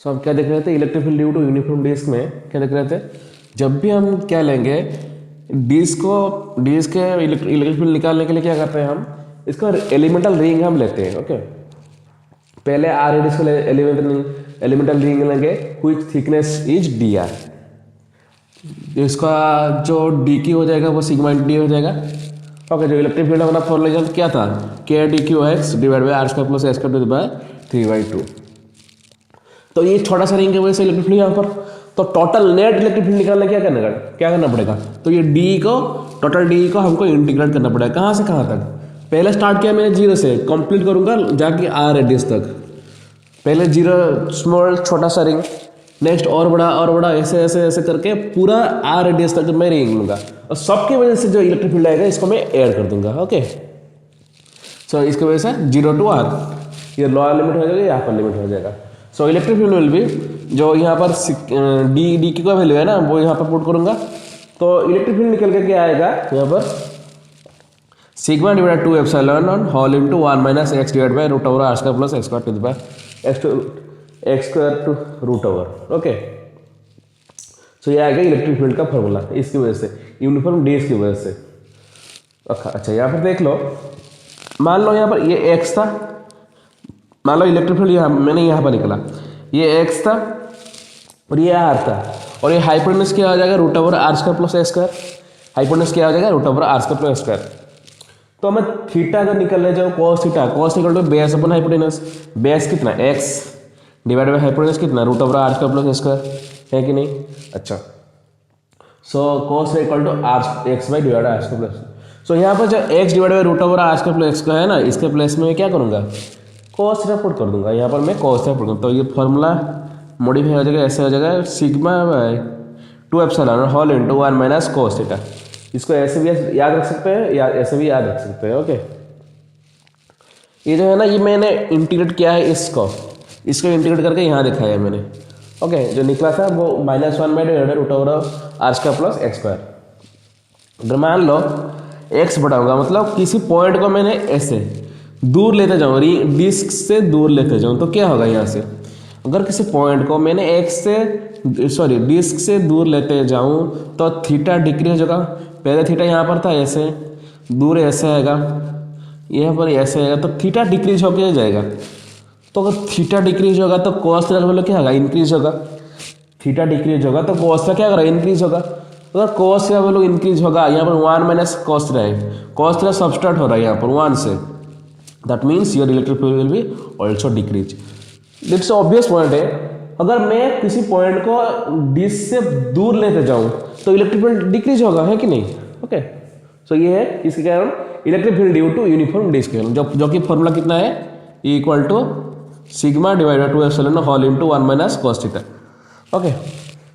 सो हम क्या देख रहे थे, electric field due to uniform disc में क्या देख रहे थे, जब भी हम क्या लेंगे डिस्क के इलेक्ट्रिक फील्ड निकालने के लिए क्या करते हैं, हम इसका एलिमेंटल रिंग हम लेते हैं। ओके, पहले आर रेडियस को एलिमेंटल रिंग लेंगे which thickness is D R. इसका जो डी की हो जाएगा वो सिग्मा डी हो जाएगा। ओके, जो इलेक्ट्रिक फील्ड हमारा फॉर्मूला क्या था, k d q x divide by are square plus s square by 3/2। तो ये छोटा सा रिंग की वजह से इलेक्ट्रिक फील्ड यहाँ पर, तो टोटल नेट इलेक्ट्रिक फील्ड निकालने क्या करना पड़ेगा, तो ये डी को टोटल डी को हमको इंटीग्रेट करना पड़ेगा। कहाँ से कहाँ तक, पहले स्टार्ट किया मैंने 0 से, कंप्लीट करूंगा जाके आर रेडियस तक। पहले 0 स्मॉल छोटा सा रिंग, नेक्स्ट और बड़ा ऐसे ऐसे ऐसे करके पूरा आर रेडियस तक मैं रिंग लूंगा, और सबकी वजह से जो इलेक्ट्रिक फील्ड आएगा इसको मैं ऐड कर दूंगा। ओके, सो इसकी वजह से 0 to r, ये लोअर लिमिट हो जाएगा, यहाँ पर लिमिट हो जाएगा। So electric field will be, जो यहाँ पर डी की का वैल्यू है ना वो यहाँ पर पुट करूंगा, तो इलेक्ट्रिक फील्ड निकल के क्या आएगा यहाँ पर, sigma divide 2 epsilon on whole into 1 minus x divide by root over r square plus x square to the power x square to root over. Okay, so ये आएगा इलेक्ट्रिक फील्ड का formula, इसकी वजह से यूनिफॉर्म डेज की वजह से। अच्छा, यहाँ पर देख लो, मान लो यहाँ पर ये एक्स था, मान लो इलेक्ट्रिक फील्ड यहाँ मैंने यहाँ पर निकला, ये एक्स था और ये आर था, और ये हाइपोटेन्यूज क्या आ जाएगा, root over r square plus x square. Hypotenuse क्या आ जाएगा, root over r square plus x square. तो हमें थीटा अगर निकलने जाओ, cos equal to base upon hypotenuse, base कितना एक्स डिवाइड बाय हाइपोटेन्यूज कितना root over r square plus x square, है कि नहीं। अच्छा, so cos equal to r x by divide r square plus, so यहाँ पर जो x divide by root over r square plus x square है ना, इसके प्लेस में मैं क्या करूँगा, कॉस थीटा पुट कर दूंगा, यहाँ पर मैं कॉस थीटा पुट करूँगा। तो ये फॉर्मूला मॉडिफाई हो जाएगा, ऐसे हो जाएगा sigma by 2 epsilon whole into 1 minus cos theta. इसको ऐसे भी याद रख सकते हैं या ऐसे भी याद रख सकते हैं। ओके, ये जो है ना, ये मैंने इंटीग्रेट किया है, इसको इंटीग्रेट करके यहाँ दिखाया है मैंने। ओके, जो निकला था वो -1 by divide root over r square plus x square. अगर मान लो एक्स बढ़ाऊंगा, मतलब किसी पॉइंट को मैंने ऐसे दूर लेते जाऊँ, डिस्क से दूर लेते जाऊँ, तो क्या होगा यहाँ से, अगर किसी पॉइंट को मैंने डिस्क से दूर लेते जाऊँ तो थीटा डिक्रीज होगा। पहले थीटा यहाँ पर था, ऐसे दूर ऐसे आएगा, यहाँ पर ऐसे आएगा, तो थीटा डिक्रीज होकर जाएगा। तो अगर थीटा डिक्रीज होगा तो कॉस थीटा का वैल्यू क्या होगा, इंक्रीज होगा। थीटा डिक्रीज होगा तो कॉस थीटा क्या होगा, इंक्रीज होगा। तो अगर कॉस का वैल्यू इंक्रीज होगा, यहाँ पर 1 माइनस कॉस थीटा है, कॉस थीटा सबस्ट्रैक्ट हो रहा है यहाँ पर 1 से, that means your electric field will be also decrease. It's obvious point है, अगर मैं किसी पॉइंट को डिस्क से दूर लेते जाऊं तो इलेक्ट्रिक फील्ड डिक्रीज होगा, है कि नहीं। ओके, सो ये है इसके कारण electric field due to uniform disc, जो कि फॉर्मूला कितना है, equal to sigma divide by 2 epsilon whole into 1 minus cos theta. Okay,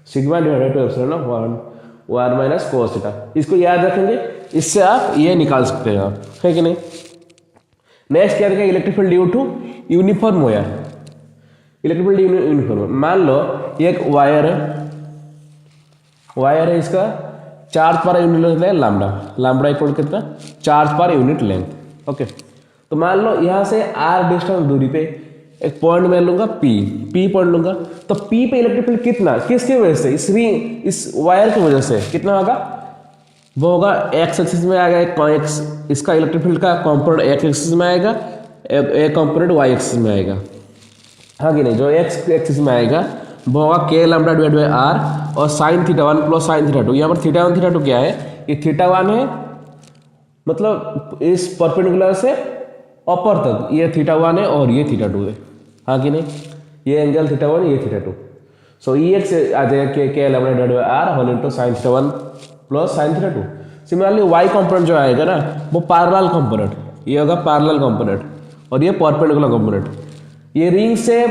sigma divide by 2 epsilon 1 minus cos theta, इसको याद रखेंगे, इससे आप ये निकाल सकते हैं आप, है कि नहीं। नेक्स्ट क्या देखिए, electric field due to uniform हो, इलेक्ट्रिक फील्ड यूनिफॉर्म। मान लो ये एक वायर है, इसका चार्ज पर यूनिट लेंथ है लैम्बडा इक्वल कितना, charge per unit length. Okay, तो मान लो यहाँ से आर डिस्टेंस दूरी पे एक पॉइंट मैं लूंगा पी पॉइंट लूंगा, तो पी पे इलेक्ट्रिक फील्ड कितना, किसकी वजह से, इस वायर की वजह से कितना होगा, वो होगा एक्स एक्सिस में आएगा, इसका इलेक्ट्रिक फील्ड का कंपोनेंट एक्स एक्सिस में आएगा, एक कंपोनेंट वाई एक्सिस में आएगा, हाँ कि नहीं। जो एक्स एक्सिस में आएगा वो होगा के लैम्बडा डिवाइड बाय आर और sign theta 1 plus sine theta 2। यहाँ पर थीटा 1 थीटा 2 क्या है, ये थीटा 1 है, मतलब इस परपेंडिकुलर से अपर तक ये थीटा 1 है और ये थीटा 2 है, हाँ कि नहीं। ये एंगल थीटा 1, ये थीटा 2, सो ई एक्स आ जाएगा k lambda divide by r whole into sine theta 1 plus sine theta 2। Similarly y component जो आएगा ना, वो पैरेलल कंपोनेंट, ये होगा पैरेलल कंपोनेंट और ये परपेंडिकुलर कंपोनेंट। ये रिंग से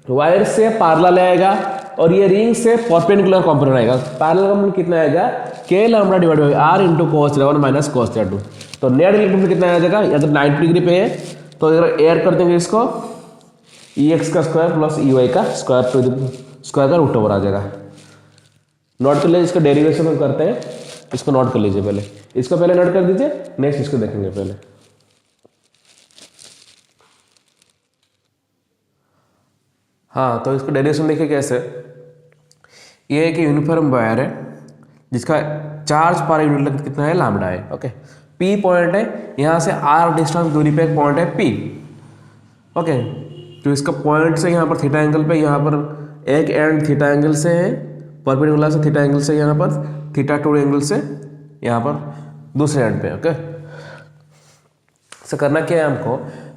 वायर से पैरेलल आएगा और ये रिंग से परपेंडिकुलर कंपोनेंट आएगा। पैरेलल कंपोनेंट कितना आएगा, k lambda divide by r into cos theta 1 minus cos theta 2। तो नेट इलेक्ट्रिक फील्ड कितना आ जाएगा, अगर 90 डिग्री पे है तो अगर ऐड कर देंगे इसको, ई एक्स का स्क्वायर प्लस ई वाई का स्क्वायर का रूट ओवर आ जाएगा। नोट कर लीजिए, इसका डेरिवेशन हम करते हैं, इसको नोट कर लीजिए पहले, इसको पहले नोट कर दीजिए, नेक्स्ट इसको देखेंगे पहले। हाँ, तो इसको डेरिवेशन देखिए कैसे। ये एक यूनिफॉर्म वायर है जिसका चार्ज पर यूनिट लेंथ कितना है, लैम्डा है। ओके, पी पॉइंट है, यहाँ से आर डिस्टेंस दूरी पे एक पॉइंट है पी। ओके, तो इसका पॉइंट से यहाँ पर थीटा एंगल पे, यहाँ पर एक एंड थीटा एंगल से है परपेंडिकुलर से, थीटा एंगल से यहाँ पर थीटा 2 एंगल से यहाँ पर दूसरे एंड पे। ओके, तो करना क्या है हमको,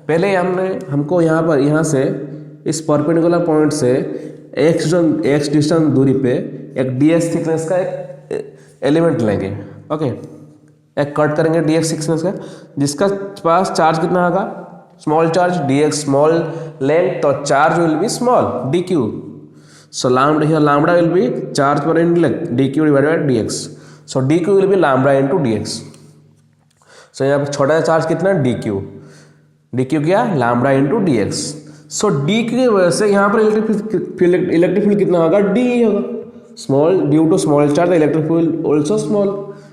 पहले हमको यहाँ पर, यहाँ से इस परपेंडिकुलर पॉइंट से एक्स डिस्टेंस दूरी पे एक डीएक्स थिकनेस का एक एलिमेंट लेंगे। ओके, एक कट करेंगे डीएक्स थिकनेस का, जिसका पास चार्ज कितना होगा, small charge, dx small length, तो charge will be small d q. So lambda will be charge per unit length dq divided by dx. So dq will be lambda into dx. So यहाँ पर छोटा charge कितना, dq क्या, lambda into dx. So dq की वजह से यहाँ पर इलेक्ट्रिक फील्ड कितना होगा, d होगा। Small, due to small charge the electric field also small,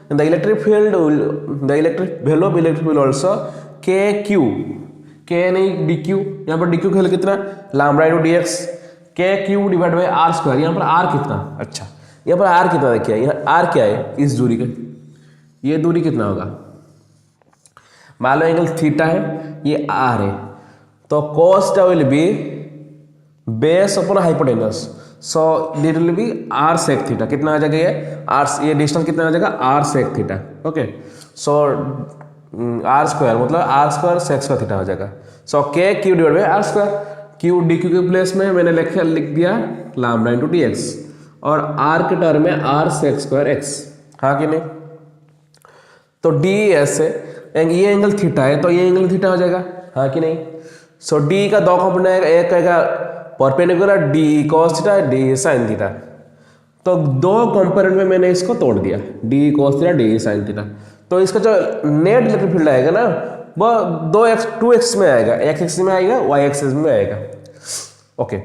and the electric value of electric field also kq, k नहीं dq, यहाँ पर dq का कितना, lambda into dx, k q divide by are square. यहाँ पर are कितना, अच्छा यहाँ पर आर कितना देखिए, यहाँ आर क्या है, इस दूरी का, ये दूरी कितना होगा, मान लो एंगल थीटा है, ये आर है, तो cos theta will be base upon hypotenuse. So this will be r sec theta, कितना आ जाएगा ये आर, ये डिस्टेंस कितना आ जाएगा, r sec theta. Okay, so r square मतलब r square sec square theta हो जाएगा। So k q divide by are square, q d q के प्लेस में मैंने लिख दिया लैम्डा इंटू डी एक्स, और आर के टर्म में आर सेक स्क्वायर एक्स, हाँ कि नहीं। तो डी एस है, ये एंगल थीटा है तो ये एंगल थीटा हो जाएगा, हाँ कि नहीं। सो डी का दो कंपोनेंट आएगा, एक आएगा perpendicular D cos theta, D sine theta, तो दो कंपोनेंट में मैंने इसको तोड़ दिया, D cos theta D sine theta. तो इसका जो नेट इलेक्ट्रिक फील्ड आएगा ना, वो 2x में आएगा, x एक्सिस में आएगा, y एक्सिस में आएगा। ओके,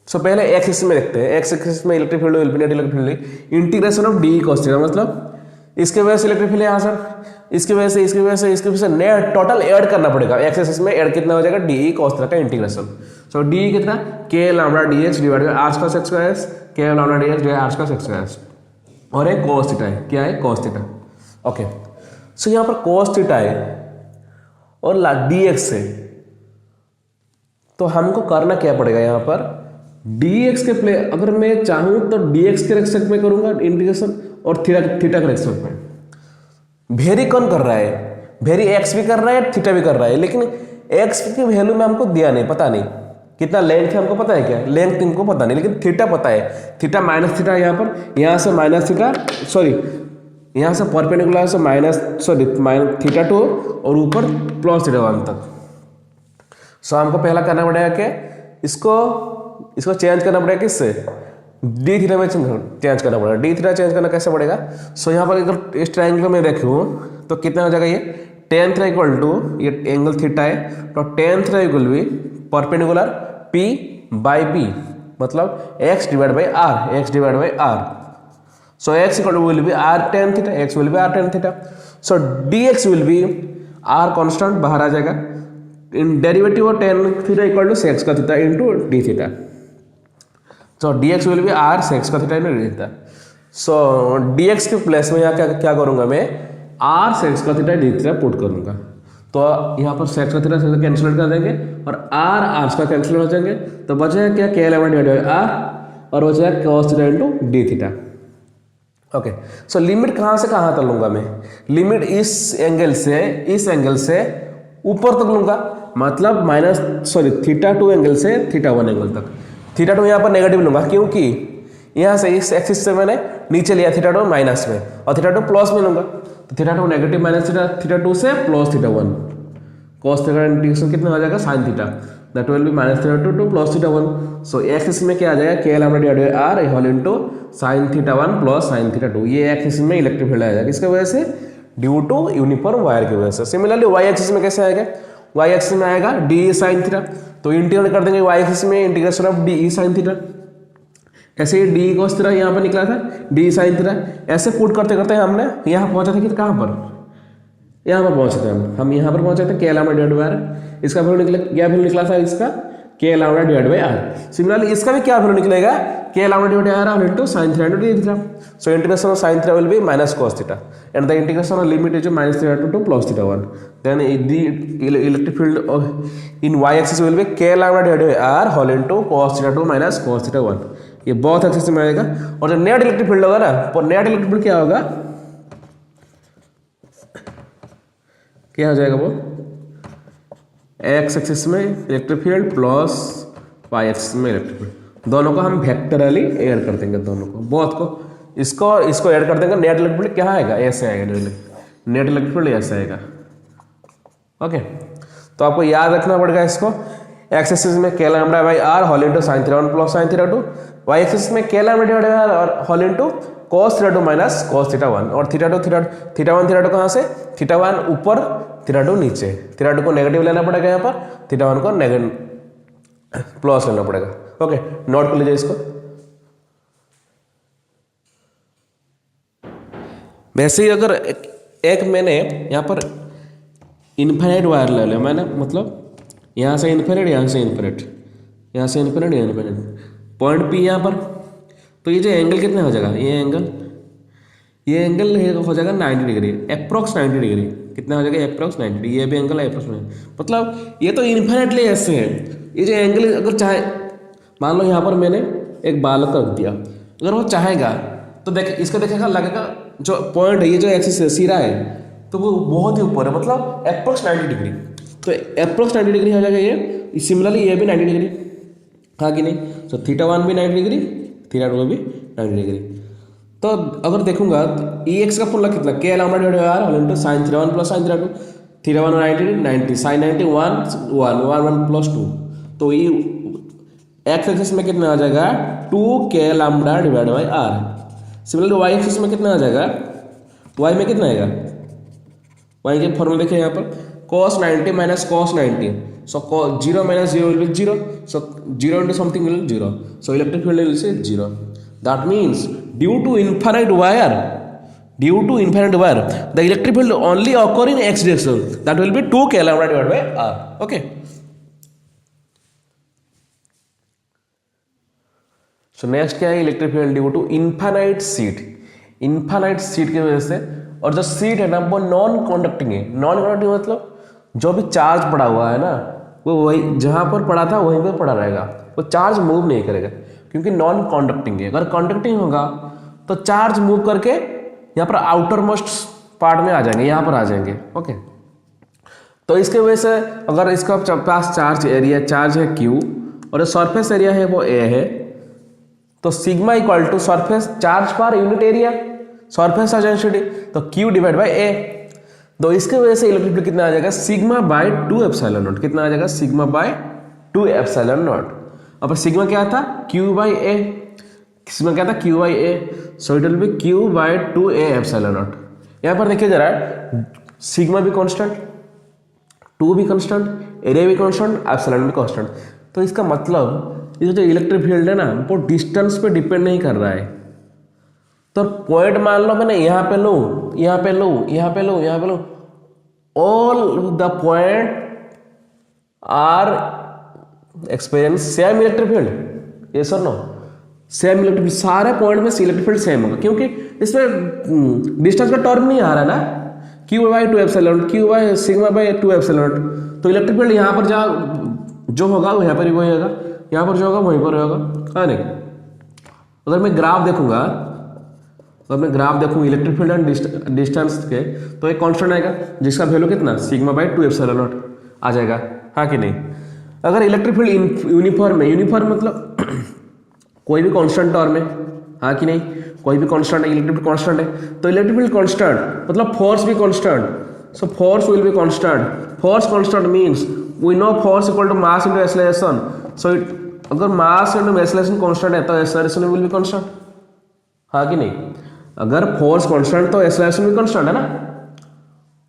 सो पहले x एक्सिस में देखते हैं, x एक्सिस में electric field will be net electric field integration of D cos theta, मतलब इसके वजह से इलेक्ट्रिक फील्ड यहाँ सर, इसकी वजह से नेट टोटल ऐड करना पड़ेगा, x एक्सिस में ऐड कितना हो जाएगा, डी कॉस थीटा का इंटीग्रेशन। सो डी कितना, k lambda dx divide by r square sec square, k lambda dx divide r square sec square, और एक cos थीटा है, क्या है, cos थीटा। ओके, सो यहाँ पर cos थीटा है और dx है, तो हमको करना क्या पड़ेगा, यहाँ पर dx के प्ले, अगर मैं चाहूँ तो dx के रेस्पेक्ट में करूँगा इंटीग्रेशन, और थीटा के रेस्पेक्ट में। वेरी कौन कर रहा है, वेरी x भी कर रहा है, थीटा भी कर रहा है, लेकिन x की वैल्यू में हमको दिया नहीं, पता नहीं कितना लेंथ है, हमको पता है क्या लेंथ, इनको पता नहीं, लेकिन थीटा पता है, थीटा माइनस थीटा, यहाँ पर यहाँ से माइनस थीटा, सॉरी यहाँ से परपेंडिकुलर से माइनस थीटा 2 और ऊपर प्लस थीटा 1 तक। सो हमको पहला करना पड़ेगा कि इसको चेंज करना पड़ेगा, किससे, डी थीटा में चेंज करना पड़ेगा। डी थीटा चेंज करना कैसे पड़ेगा, सो यहाँ पर अगर इस ट्रायंगल में देखूँ तो कितना हो जाएगा, ये tan थीटा इक्वल टू, ये एंगल थीटा है, तो tan थीटा इक्वल भी परपेंडिकुलर p बाई b, मतलब x divide by r, so x equal to will be r tan theta, x will be r tan theta, so dx will be r constant बाहर आ जाएगा, इन derivative of tan theta equal to sec का theta into d theta, so dx will be r sec का theta into d theta, so dx के place में यहाँ क्या करूँगा मैं, r sec का थीटा d theta पुट करूँगा, तो यहाँ पर sec का थीटा कैंसिल कर देंगे और r का कैंसिल हो जाएंगे, तो बचेगा क्या, k lambda divided by r, और बचेगा cos theta into d theta। Okay, so limit कहाँ से कहाँ तक लूंगा मैं, लिमिट इस एंगल से ऊपर तक लूंगा, मतलब थीटा 2 एंगल से थीटा 1 एंगल तक। थीटा 2 यहाँ पर नेगेटिव लूंगा, क्योंकि यहाँ से इस एक्सिस से मैंने नीचे लिया थीटा 2 माइनस में, और थीटा 2 प्लस में लूंगा, तो थीटा 2 नेगेटिव माइनस थीटा 2 से plus theta 1, cos theta integration कितना हो जाएगा, sine theta, that will be minus theta 2 to plus theta 1। So axis में क्या आ जाएगा, k lambda divided by r whole into sine theta 1 plus sine theta 2, ये axis में इलेक्ट्रिक फील्ड आ जाएगा, किसकी वजह से, ड्यू टू यूनिफॉर्म वायर की वजह से। सिमिलरली y एक्सिस में कैसे आएगा, y एक्सिस में आएगा डी साइन थीटा, तो इंटीग्रेट कर देंगे y एक्सिस में integration of D sine theta, ऐसे ही डी cos थीटा यहाँ पर निकला था, डी साइन थीटा, ऐसे पुट करते करते हमने यहाँ पहुंचा था कि कहाँ पर, यहाँ पर पहुंचे थे हम यहाँ पर पहुंचे थे, k lambda divided by r, इसका वैल्यू निकला, क्या वैल्यू निकला था इसका, k lambda divide by r. Similarly इसका भी क्या वैल्यू निकलेगा, k lambda divide by r whole into sin theta into d theta. So integration of sin theta will be minus cos theta and the integration of limit is minus theta to plus theta 1। Then the electric field in y axis will be के lambda divide by r whole into cos theta 2 minus cos theta 1। ये बहुत axis में आएगा। और जो net electric field होगा ना, तो नेट इलेक्ट्रिक फील्ड क्या होगा, क्या हो जाएगा वो, एक्स एक्सिस में electric field plus y axis में इलेक्ट्रिक फील्ड, दोनों को हम वेक्टरली ऐड कर देंगे, दोनों को बोथ को, इसको और इसको ऐड कर देंगे। नेट इलेक्ट्रिक फील्ड क्या आएगा, ऐसे आएगा, नेट इलेक्ट्रिक फील्ड ऐसे आएगा। ओके, तो आपको याद रखना पड़ेगा इसको, एक्स एक्सिस में k lambda by r whole into sin theta 1 plus sin theta 2, y axis में k lambda divide by r whole into cos theta 2 minus cos theta 1। और थीटा 1 थीटा 2 कहाँ से, थीटा 1 ऊपर थीटा 2 नीचे, theta 2 को negative लेना पड़ेगा यहाँ पर, थीटा 1 को प्लस लेना पड़ेगा। ओके, नोट कर लीजिए इसको। वैसे ही अगर एक मैंने यहाँ पर इन्फिनिट वायर ले लिया मैंने, मतलब यहाँ से इन्फिनिट, यहाँ से इन्फिनिट, यहाँ से इन्फिनिट, यहाँ इन्फिनिट, पॉइंट पी यहाँ पर, तो ये जो एंगल कितना हो जाएगा, ये एंगल हो जाएगा 90 डिग्री, अप्रॉक्स 90 डिग्री। कितना हो जाएगा, अप्रॉक्स 90 डिग्री। ये भी एंगल है अप्रॉक्स 90, मतलब ये तो इन्फिनिटली ऐसे है। ये जो एंगल अगर चाहे, मान लो यहाँ पर मैंने एक बालक रख दिया, अगर वो चाहेगा तो देख इसका देखेगा, लगेगा जो पॉइंट है, ये जो एक्सिस है, सिरा है, तो वो बहुत ही ऊपर है, मतलब अप्रॉक्स 90 डिग्री। तो अप्रॉक्स 90 डिग्री हो जाएगा ये। सिमिलरली ये भी 90 डिग्री, हाँ कि नहीं। तो थीटा 1 भी 90 डिग्री, थीटा 2 भी 90 डिग्री। तो अगर देखूंगा तो ई एक्स का फॉर्मूला कितना, k lambda divide by r whole into sin theta 1 plus sin theta 2, theta 1 90 sin 90 1 plus 2, तो ये एक्स एक्सिस में कितना आ जाएगा, 2 k lambda divide by r. Similarly y axis में कितना आ जाएगा, वाई में कितना आएगा, वाई के फॉर्मूला देखिए यहाँ पर, cos 90 minus cos 90, so 0 minus 0 will be 0, so 0 into something will be 0, so electric field will say 0. That means due to infinite wire, the electric field only occur in x direction, that will be 2 k lambda divided by r. Okay, so next क्या है, electric field due to infinite sheet की वजह से। और जो sheet है ना वो नॉन कंडक्टिंग है। नॉन कंडक्टिंग मतलब जो भी चार्ज पड़ा हुआ है ना, वो वही जहां पर पड़ा था वहीं पर पड़ा रहेगा, वो चार्ज मूव नहीं करेगा, क्योंकि नॉन कंडक्टिंग है। अगर कंडक्टिंग होगा तो चार्ज मूव करके यहाँ पर आउटर मोस्ट पार्ट में आ जाएंगे, यहाँ पर आ जाएंगे। ओके, तो इसके वजह से अगर इसका पास चार्ज है Q और सरफेस एरिया है वो A है, तो sigma equal to surface charge per unit area, surface density, तो Q डिवाइड बाई A। तो इसके वजह से इलेक्ट्रिक फील्ड कितना आ जाएगा, सिग्मा बाय 2 एप्सिलॉन नॉट। कितना आ जाएगा, सिग्मा बाय 2 एप्सिलॉन नॉट। अब सिग्मा क्या था, Q बाई A, सिग्मा क्या था, Q by A, so it will be Q by 2A epsilon not. यहाँ पर देखिए जरा, सिग्मा भी कांस्टेंट, 2 भी कांस्टेंट, एरिया भी कांस्टेंट, एप्सिलॉन भी कांस्टेंट। तो इसका मतलब ये जो इलेक्ट्रिक फील्ड है ना वो डिस्टेंस पे डिपेंड नहीं कर रहा है। तो पॉइंट मान लो मैंने यहाँ पे लो, यहाँ पे लो, यहाँ पे लो, यहाँ पे लो, all the point are experience same electric field, yes और नो, सेम इलेक्ट्रिक फील्ड, सारे पॉइंट में इलेक्ट्रिक फील्ड सेम होगा, क्योंकि इसमें डिस्टेंस का टर्म नहीं आ रहा ना, Q by 2 epsilon, Q by sigma by 2 epsilon. तो इलेक्ट्रिक फील्ड यहाँ पर जो होगा वो यहाँ पर ही वही होगा, यहाँ पर जो होगा वहीं पर होगा, है नहीं। अगर मैं ग्राफ देखूंगा, अगर मैं ग्राफ देखूँ इलेक्ट्रिक फील्ड एंड डिस्टेंस के, तो एक कांस्टेंट आएगा जिसका वैल्यू कितना, सिग्मा बाई 2 एप्सिलॉन नॉट आ जाएगा, हाँ कि नहीं। अगर इलेक्ट्रिक फील्ड यूनिफॉर्म है, यूनिफॉर्म मतलब कोई भी कांस्टेंट टर्म है, हाँ कि नहीं, कोई भी कांस्टेंट है, इलेक्ट्रिक फील्ड कांस्टेंट है, तो इलेक्ट्रिक फील्ड कांस्टेंट मतलब फोर्स भी constant, so force will be constant. Force constant means we know force equal to mass into acceleration, so अगर मास इनटू एक्सेलरेशन कांस्टेंट है तो एक्सेलरेशन विल बी कांस्टेंट, हाँ कि नहीं। अगर फोर्स कांस्टेंट तो एक्सेलरेशन भी कांस्टेंट है ना।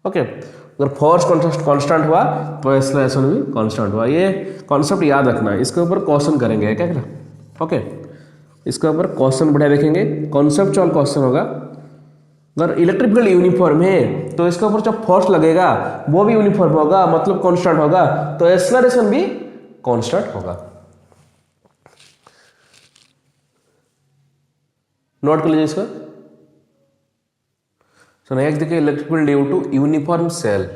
ओके, अगर फोर्स कांस्टेंट हुआ तो एक्सेलरेशन भी कांस्टेंट हुआ। ये कॉन्सेप्ट याद रखना, इसके ऊपर क्वेश्चन करेंगे क्या क्या। ओके, इसके ऊपर क्वेश्चन बढ़िया देखेंगे, कॉन्सेप्चुअल क्वेश्चन होगा। अगर इलेक्ट्रिक फील्ड यूनिफॉर्म है तो इसके ऊपर जो फोर्स लगेगा वो भी यूनिफॉर्म होगा, मतलब कांस्टेंट होगा, तो एक्सेलरेशन भी कांस्टेंट होगा। नोट कर लीजिए इसको। सो नेक्स्ट देखिए electric field due to uniform shell.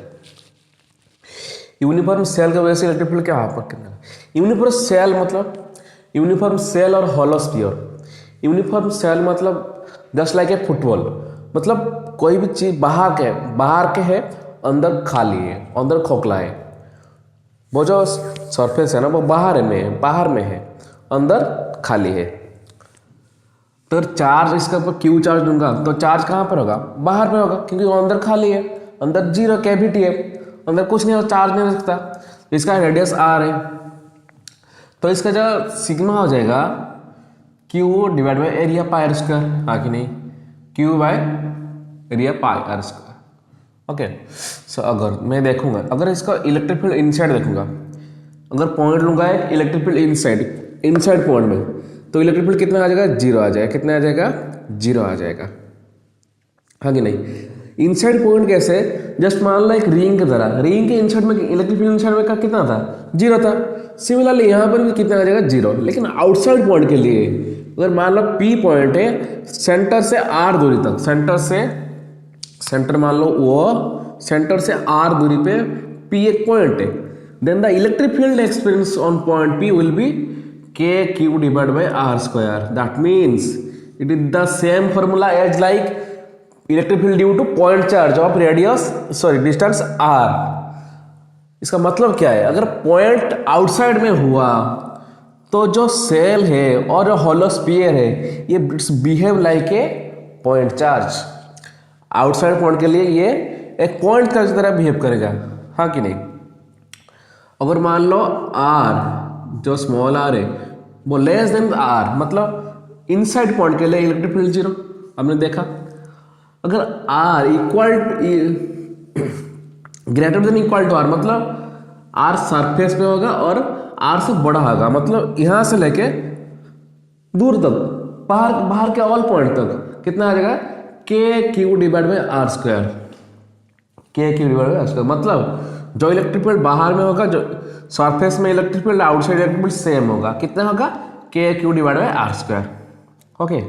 Uniform shell की वजह से इलेक्ट्रिक फील्ड क्या कितना। यूनिफॉर्म सेल मतलब यूनिफॉर्म सेल और हॉलो स्फीयर। यूनिफॉर्म सेल मतलब जस्ट लाइक ए फुटबॉल, मतलब कोई भी चीज बाहर के है, अंदर खाली है, अंदर खोखला है। वो जो सरफेस है ना वो बाहर में है, अंदर खाली है। तो चार्ज इसके ऊपर क्यू चार्ज दूंगा तो चार्ज कहाँ पर होगा, बाहर पे होगा, क्योंकि वो अंदर खाली है, अंदर जीरो कैविटी है, अंदर कुछ नहीं हो, चार्ज नहीं हो सकता। इसका रेडियस आर है, तो इसका जो सिग्मा हो जाएगा q divide by area pi r square, हाँ कि नहीं, q by area pi r square. Okay. So अगर मैं देखूंगा, अगर इसका इलेक्ट्रिक फील्ड इनसाइड देखूंगा, अगर पॉइंट लूंगा एक इलेक्ट्रिक फील्ड इनसाइड पॉइंट में, तो इलेक्ट्रिक फील्ड कितना आ जाएगा, जीरो आ जाएगा। कितना आ जाएगा, जीरो आ जाएगा, हाँ कि नहीं। इनसाइड पॉइंट कैसे, जस्ट मान लो एक रिंग की तरह, रिंग के इनसाइड में इलेक्ट्रिक फील्ड इनसाइड में का कितना था, जीरो था। सिमिलरली यहाँ पर भी कितना आ जाएगा, जीरो। लेकिन आउटसाइड पॉइंट के लिए अगर मान लो पी पॉइंट है, सेंटर से आर दूरी तक, सेंटर मान लो वो सेंटर से आर दूरी पे पी एक पॉइंट है, then the electric field experience on point p will be k q divide by are square. That means it is the same formula as like electric field due to point charge of distance r. इसका मतलब क्या है, अगर point outside में हुआ तो जो cell है और जो हॉलो स्फीयर है ये behave like a point charge. Outside point के लिए ये एक पॉइंट चार्ज की तरह बिहेव करेगा, हाँ कि नहीं। अगर मान लो आर, जो स्मॉल आर है वो लेस देन आर, मतलब इनसाइड पॉइंट के लिए इलेक्ट्रिक फील्ड जीरो, हमने देखा। अगर r equal greater than equal to r, मतलब आर सरफेस पे होगा और आर से बड़ा होगा, मतलब यहां से लेके दूर तक, बाहर के ऑल पॉइंट तक कितना आ जाएगा, k q divide by are square. K q divide by are square मतलब जो इलेक्ट्रिक फील्ड बाहर में होगा, जो सरफेस में electric field, outside electric field same होगा। कितना होगा, k q divide by are square. Okay.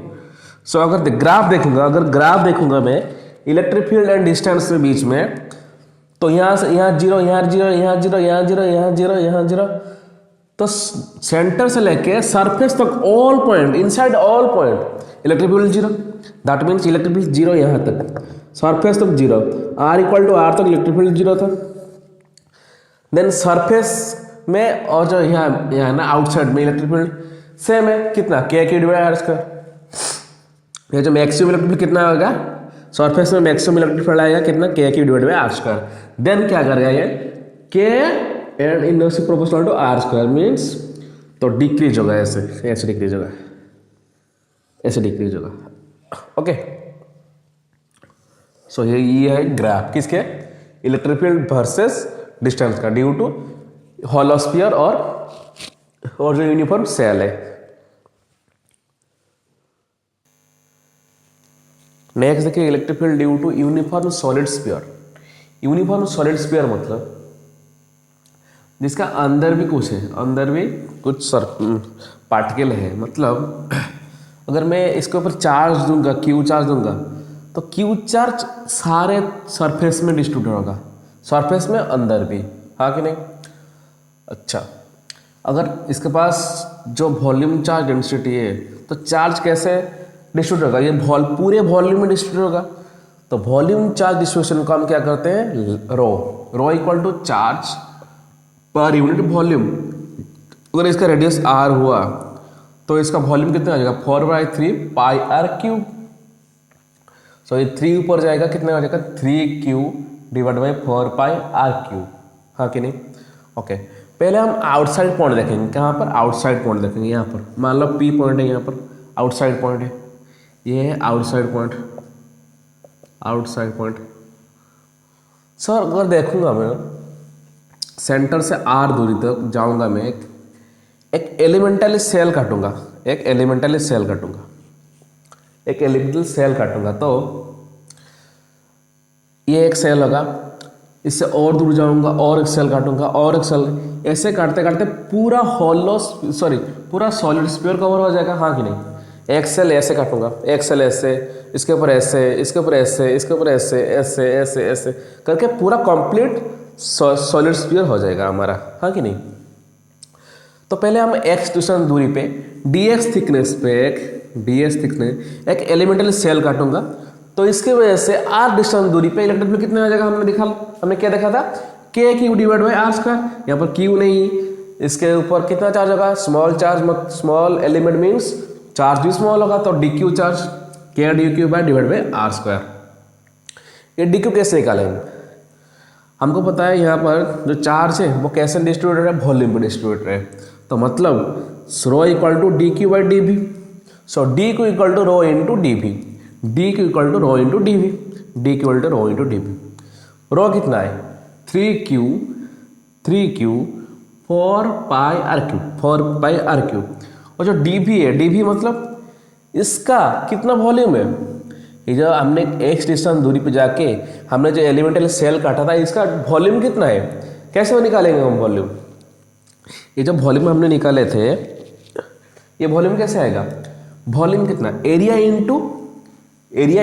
So अगर ग्राफ देखूंगा मैं इलेक्ट्रिक फील्ड एंड डिस्टेंस के बीच में, तो यहाँ से यहाँ जीरो, यहाँ जीरो, यहाँ जीरो, यहाँ जीरो, यहाँ जीरो, यहाँ जीरो, तो सेंटर से लेके सरफेस तक all point, inside all point electric field zero. That means electric field zero यहाँ तक, सरफेस तक zero, r equal to r तक इलेक्ट्रिक फील्ड जीरो था। देन सरफेस में और जो यहाँ ना आउटसाइड में इलेक्ट्रिक फील्ड सेम है, कितना, के क्यू डिवाइड आर स्क्वायर। ये जो मैक्सिमम इलेक्ट्रिक फील्ड कितना होगा, सरफेस में मैक्सिमम इलेक्ट्रिक फील्ड आएगा कितना, k q divide by are square. Then क्या करेगा ये, k and inversely proportional to r square means, तो डिक्रीज होगा, ऐसे डिक्रीज होगा, ऐसे डिक्रीज होगा। ओके। सो ये है ग्राफ किसके, इलेक्ट्रिक फील्ड वर्सेस डिस्टेंस का, ड्यू टू हॉलो स्फीयर और जो यूनिफॉर्म सेल है। नेक्स्ट देखिए electric field due to uniform solid sphere. Uniform solid sphere मतलब जिसका अंदर भी कुछ पार्टिकल है। मतलब अगर मैं इसके ऊपर चार्ज दूंगा, क्यू चार्ज दूंगा, तो क्यू चार्ज सारे सरफेस में डिस्ट्रीब्यूट होगा, सरफेस में अंदर भी, हाँ कि नहीं। अच्छा, अगर इसके पास जो वॉल्यूम चार्ज डेंसिटी है, तो चार्ज कैसे डिस्ट्रीब्यूट होगा, ये पूरे वॉल्यूम में डिस्ट्रीब्यूट होगा। तो वॉल्यूम चार्ज डिस्ट्रीब्यूशन को हम क्या करते हैं, rho equal to charge per unit volume. अगर इसका रेडियस आर हुआ तो इसका वॉल्यूम कितना आ जाएगा, 4/3 पाई आर क्यूब। सो ये 3 ऊपर जाएगा, कितना हो जाएगा, 3Q divide by 4 pi r cube, हाँ कि नहीं। ओके। पहले हम आउटसाइड पॉइंट देखेंगे, कहाँ पर, आउटसाइड पॉइंट देखेंगे। यहाँ पर मान लो P पॉइंट है, यहाँ पर आउटसाइड पॉइंट है, ये है आउटसाइड पॉइंट। सर अगर देखूंगा मैं सेंटर से आर दूरी तक जाऊंगा, मैं एक एलिमेंटल सेल काटूंगा, तो ये एक सेल होगा, इससे और दूर जाऊंगा और एक सेल काटूंगा और एक सेल, ऐसे काटते काटते पूरा पूरा सॉलिड स्फीयर कवर हो जाएगा, हाँ कि नहीं। एक सेल ऐसे काटूंगा, एक सेल ऐसे, इसके ऊपर ऐसे, इसके ऊपर ऐसे, इसके ऊपर ऐसे, ऐसे ऐसे ऐसे करके पूरा कंप्लीट सॉलिड स्फीयर हो जाएगा हमारा, हाँ कि नहीं। तो पहले हम x डिस्टेंस दूरी पे dx थिकनेस पे एक एलिमेंटल सेल काटूंगा, तो इसके वजह से r डिस्टेंस दूरी पे इलेक्ट्रिक फील्ड कितना आ जाएगा, हमने क्या देखा था, k q divide by are square. यहाँ पर q नहीं, इसके ऊपर कितना चार्ज होगा, small charge, small element means charge भी स्मॉल होगा, तो dq चार्ज k dq बाई डिवाइड बाई आर स्क्वायर। ये dq कैसे निकालेंगे, हमको पता है यहाँ पर जो चार्ज है वो कैसे डिस्ट्रीब्यूटेड है, वॉल्यूम पे डिस्ट्रीब्यूटेड है। तो मतलब rho equal to d q by d v, so d q equal to rho into d v, d q equal to rho into d v, d q equal to rho into d v. Rho कितना है 3Q 4 pi r q, और जो d v है, d v मतलब इसका कितना volume है, ये जो हमने x डिस्टेंस दूरी पे जाके हमने जो एलिमेंटल सेल काटा था, इसका वॉल्यूम कितना है, कैसे वो निकालेंगे हम वॉल्यूम। ये जो वॉल्यूम हमने निकाले थे, ये वॉल्यूम कैसे आएगा, वॉल्यूम कितना, area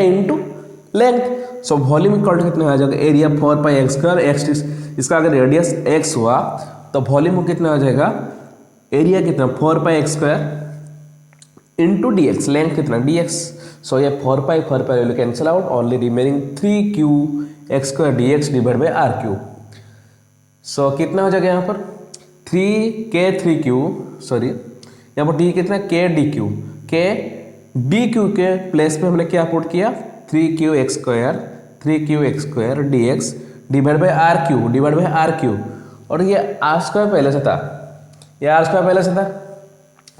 into length. So volume equal to कितना आ जाएगा, area 4 pi x square, x इसका अगर रेडियस x हुआ तो वॉल्यूम कितना आ जाएगा, एरिया कितना 4 pi x square into d x, length कितना dx। सो ये 4 pi value cancel out, only remaining 3Q x square dx divide by r q. So कितना हो जाएगा यहाँ पर 3Q, यहाँ पर d कितना k dq के प्लेस पे हमने क्या पुट किया, 3Q x square dx divide by r q, और ये आर स्क्वायर पहले से था,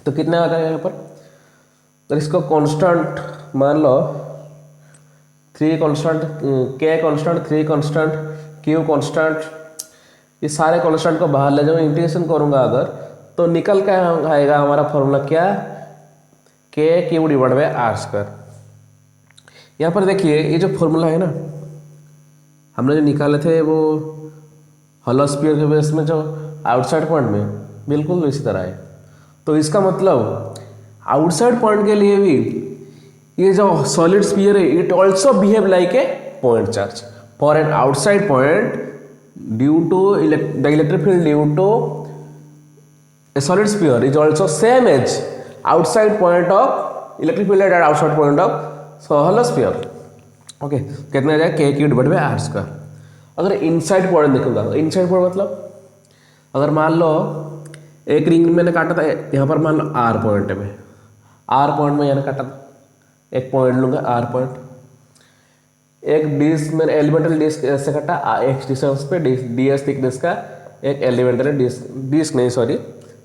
तो कितना आता है यहाँ पर, तो इसको कांस्टेंट मान लो, 3 constant, k constant, 3 constant, q constant, ये सारे कांस्टेंट को बाहर ले जाओ, इंटीग्रेशन करूंगा अगर, तो निकल के आएगा हमारा फॉर्मूला क्या, k q divide by are square. यहाँ पर देखिए ये जो फॉर्मूला है ना, हमने जो निकाले थे वो हॉलो स्फीयर के बेस में जो आउटसाइड पॉइंट में बिल्कुल इसी तरह है। तो इसका मतलब आउटसाइड पॉइंट के लिए भी ये जो सॉलिड स्फीयर है, it also behave like a point charge for an outside point due to the electric field due to a solid sphere is also same as outside point of electric field at outside point of hollow sphere. Okay, कितना आ जाएगा k q divide by are square. अगर inside point देखूंगा, inside point मतलब अगर मान लो एक ring मैंने काटा था, यहाँ पर मान लो आर पॉइंट में, मैंने काटा था, एक पॉइंट लूंगा आर पॉइंट, एक डिस्क मैंने एलिमेंटल डिस्क ऐसे काटा x डिस्टेंस पे, ds थिकनेस का एक एलिमेंटल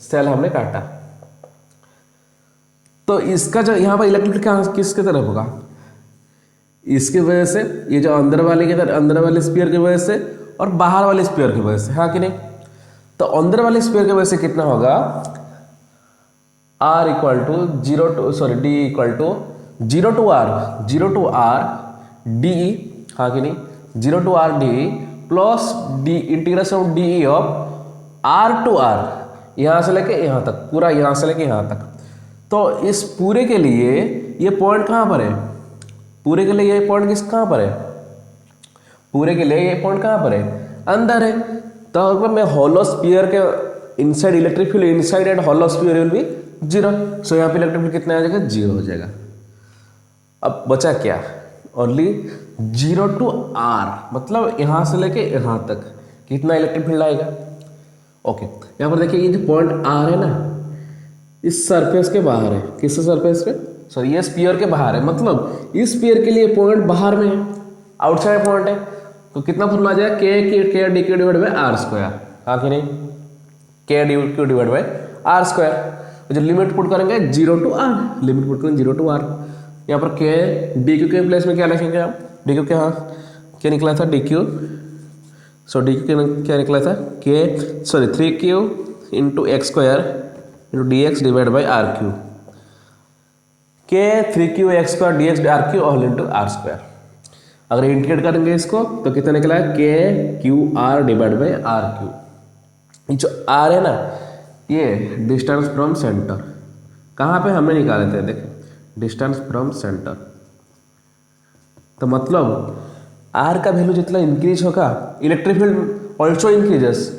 सेल हमने काटा। तो इसका जो यहाँ पर इलेक्ट्रिक फील्ड किसके तरफ होगा, इसकी वजह से, ये जो अंदर वाले स्फीयर की वजह से और बाहर वाले स्फीयर की वजह से, हाँ कि नहीं। तो अंदर वाले स्फीयर की वजह से कितना होगा, r equal to d equal to 0 to r d, हाँ कि नहीं, 0 to r d plus d integration de of r to r, यहाँ से लेके यहाँ तक, पूरा यहाँ से लेके यहाँ तक। तो इस पूरे के लिए ये पॉइंट कहाँ पर है, पूरे के लिए ये पॉइंट कहाँ पर है, पूरे के लिए ये पॉइंट कहाँ पर है, अंदर है। तो अगर मैं हॉलो स्फीयर के inside electric field inside and hollow sphere will be 0, सो यहाँ पे इलेक्ट्रिक फील्ड कितना आ जाएगा, 0 हो जाएगा। अब बचा क्या, ओनली 0 टू r, मतलब यहाँ से लेके यहाँ तक कितना इलेक्ट्रिक फील्ड आएगा। ओके, यहाँ पर देखिए ये जो पॉइंट r है ना, इस सरफेस के बाहर है, किस सरफेस पे, सॉरी ये स्फीयर के बाहर है, मतलब इस स्फीयर के लिए पॉइंट बाहर में है, आउटसाइड पॉइंट है। तो कितना फॉर्मूला आ जाएगा, k d q divide by are square, हाँ कि नहीं, k d q divide by are square. जो लिमिट पुट करेंगे 0 टू r, लिमिट पुट करेंगे 0 टू r, यहाँ पर k डी क्यू के प्लेस में क्या लिखेंगे आप, डी क्यू के, हाँ क्या निकला था d q, so d q क्या निकला था, 3Q into x square into d x divide by r q, k 3Q x square dx r q all into r square. अगर इंटीग्रेट करेंगे इसको तो कितना निकला है, k q r divide by r q. जो आर है ना, ये डिस्टेंस फ्रॉम सेंटर, कहाँ पे हमने निकाले थे, देखें डिस्टेंस फ्रॉम सेंटर। तो मतलब आर का वैल्यू जितना इंक्रीज होगा इलेक्ट्रिक फील्ड ऑल्सो इंक्रीजेस।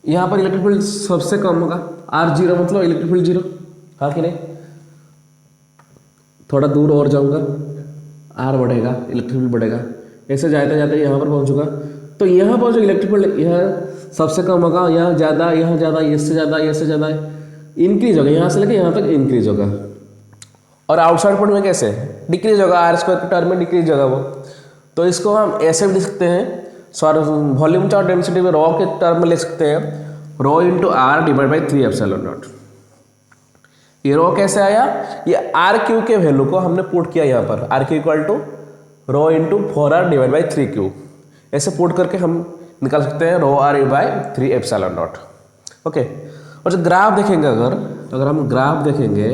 यहाँ पर इलेक्ट्रिक फील्ड सबसे कम होगा, आर जीरो मतलब इलेक्ट्रिक फील्ड जीरो, हाँ कि नहीं। थोड़ा दूर और जाऊँगा, आर बढ़ेगा, इलेक्ट्रिक फील्ड बढ़ेगा, ऐसे जाते जाते यहाँ पर पहुँचूंगा तो यहाँ पहुँचो इलेक्ट्रिक फील्ड यहाँ सबसे कम होगा, यहाँ ज़्यादा, यहाँ ज़्यादा, इससे ज़्यादा, इससे ज़्यादा इंक्रीज होगा, यहाँ से लेके यहाँ तक इंक्रीज होगा। और आउटसाइड पॉइंट में कैसे डिक्रीज होगा, आर स्क्वायर के टर्म में डिक्रीज होगा वो। तो इसको हम ऐसे भी लिख सकते हैं, सॉरी वॉल्यूम चार्ज डेंसिटी में रॉ के टर्म में लिख सकते हैं, rho into r divide by 3 epsilon naught. ये रॉ कैसे आया, ये आर क्यू के वैल्यू को हमने पुट किया यहाँ पर, r q equal to rho into 4r divide by 3q, ऐसे पुट करके हम निकाल सकते हैं rho r by 3 epsilon naught. Okay, और जो ग्राफ देखेंगे, अगर हम ग्राफ देखेंगे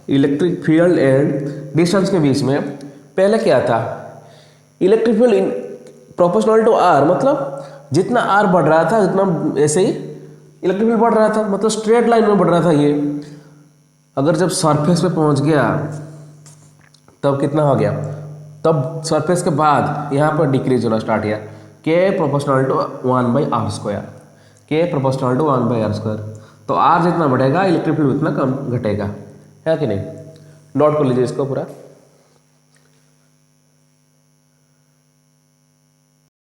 इलेक्ट्रिक फील्ड एंड डिस्टेंस के बीच में, पहले क्या था, electric field proportional to r, मतलब जितना आर बढ़ रहा था उतना ऐसे ही इलेक्ट्रिक फील्ड बढ़ रहा था, मतलब स्ट्रेट लाइन में बढ़ रहा था ये। अगर जब सरफेस पे पहुंच गया तब कितना हो गया, तब सरफेस के बाद यहाँ पर डिक्रीज होना स्टार्ट किया, के प्रोपोर्शनल टू 1/r स्क्वायर, के प्रोपोर्शनल टू 1/r स्क्वायर। तो आर जितना बढ़ेगा इलेक्ट्रिक फील्ड उतना कम घटेगा, है कि नहीं। नोट कर लीजिए इसको पूरा।